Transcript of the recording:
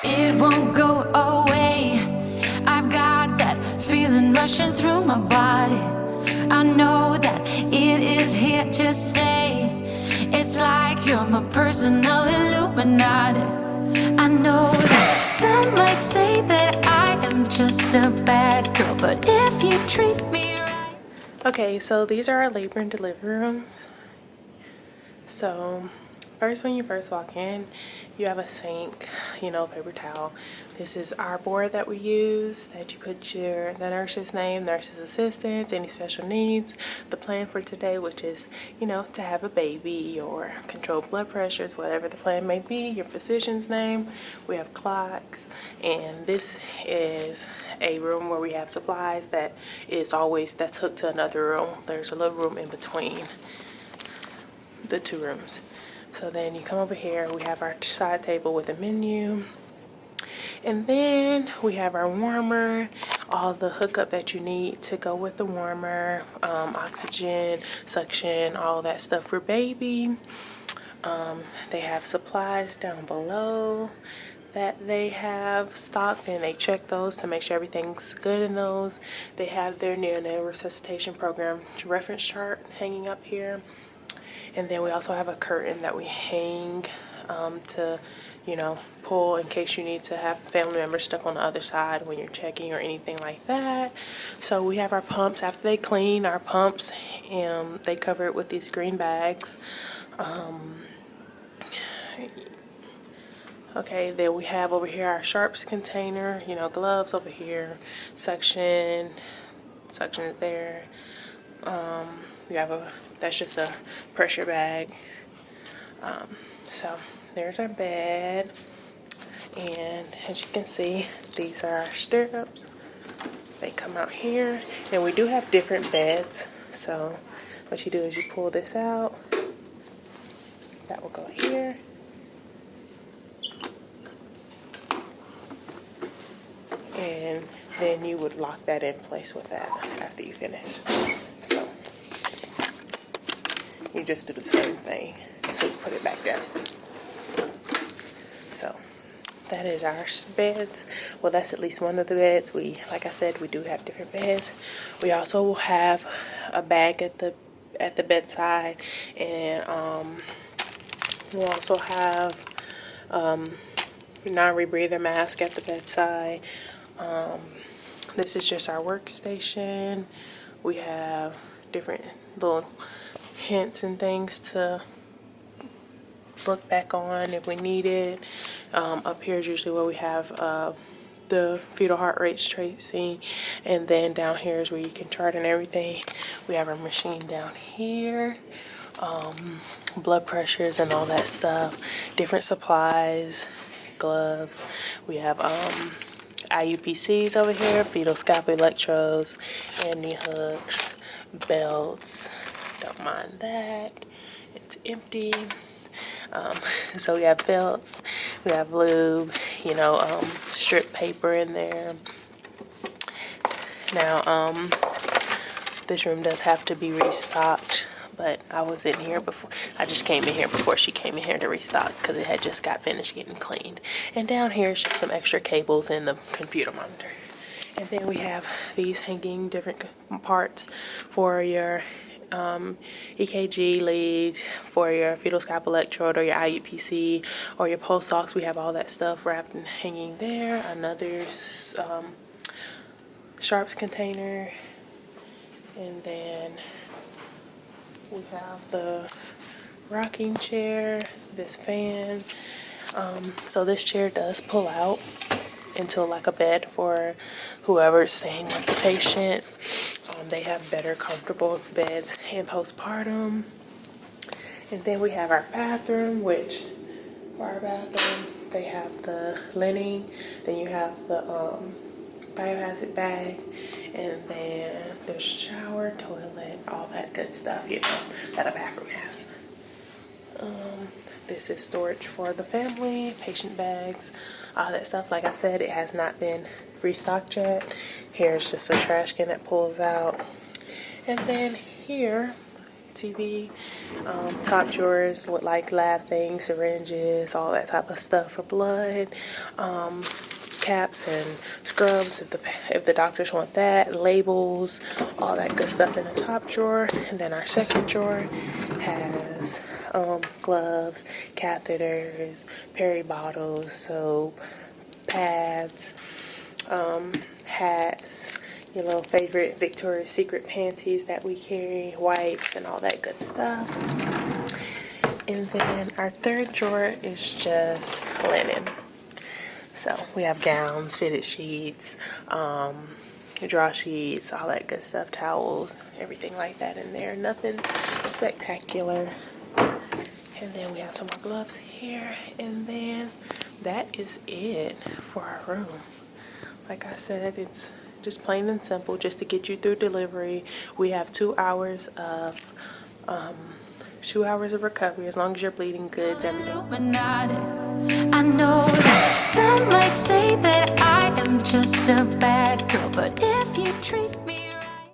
It won't go away. I've got that feeling rushing through my body. I know that it is here to stay. It's like you're my personal Illuminati. I know that some might say that I am just a bad girl, but if you treat me right. Okay, so these are our labor and delivery rooms. So first, when you first walk in, you have a sink, you know, paper towel. This is our board that we use, that you put the nurse's name, nurse's assistants, any special needs, the plan for today, which is, you know, to have a baby or control blood pressures, whatever the plan may be, your physician's name. We have clocks, and this is a room where we have supplies that's hooked to another room. There's a little room in between the two rooms. So then you come over here, we have our side table with a menu, and then we have our warmer, all the hookup that you need to go with the warmer, oxygen, suction, all that stuff for baby. They have supplies down below that they have stocked, and they check those to make sure everything's good in those. They have their neonatal resuscitation program reference chart hanging up here. And then we also have a curtain that we hang to, you know, pull in case you need to have family members stuck on the other side when you're checking or anything like that. So we have our pumps. After they clean our pumps, they cover it with these green bags. Okay, then we have over here our sharps container, you know, gloves over here, suction is there. That's just a pressure bag. So there's our bed, and as you can see, these are our stirrups. They come out here, and we do have different beds. So what you do is you pull this out, that will go here, and then you would lock that in place with that after you finish. So you just do the same thing. So you put it back down. So that is our beds. Well, that's at least one of the beds. Like I said, we do have different beds. We also have a bag at the bedside, and we'll also have non-rebreather mask at the bedside. This is just our workstation. We have different little hints and things to look back on if we need it. Up here is usually where we have the fetal heart rates tracing, and then down here is where you can chart and everything. We have our machine down here, blood pressures and all that stuff, different supplies, gloves. We have IUPCs over here, fetal scalpel electrodes, and knee hooks, belts. Don't mind that. It's empty. So we have belts, we have lube, you know, strip paper in there. Now, this room does have to be restocked, but I was in here before. I just came in here before she came in here to restock because it had just got finished getting cleaned. And down here is just some extra cables and the computer monitor. And then we have these hanging different parts for your EKG leads, for your fetal scalpel electrode or your IUPC or your pulse ox. We have all that stuff wrapped and hanging there. Another sharps container, and then we have the rocking chair, this fan. So this chair does pull out into like a bed for whoever's staying with the patient. They have better comfortable beds in postpartum. And then we have our bathroom, which for our bathroom they have the linen, then you have the biohazard bag, and then there's shower, toilet, all that good stuff, you know, that a bathroom has. This is storage for the family, patient bags, all that stuff. Like I said, it has not been restocked yet. Here's just a trash can that pulls out. And then here TV. Top drawers with like lab things, syringes, all that type of stuff for blood. Caps and scrubs if the doctors want that, labels, all that good stuff in the top drawer. And then our second drawer has gloves, catheters, peri bottles, soap, pads, hats, your little favorite Victoria's Secret panties that we carry, wipes, and all that good stuff. And then our third drawer is just linen. So we have gowns, fitted sheets, draw sheets, all that good stuff, towels, everything like that in there. Nothing spectacular. And then we have some more gloves here. And then that is it for our room. Like I said, it's just plain and simple, just to get you through delivery. We have 2 hours of recovery as long as you're bleeding goods, everything. I know that some might say that I am just a bad girl, but if you treat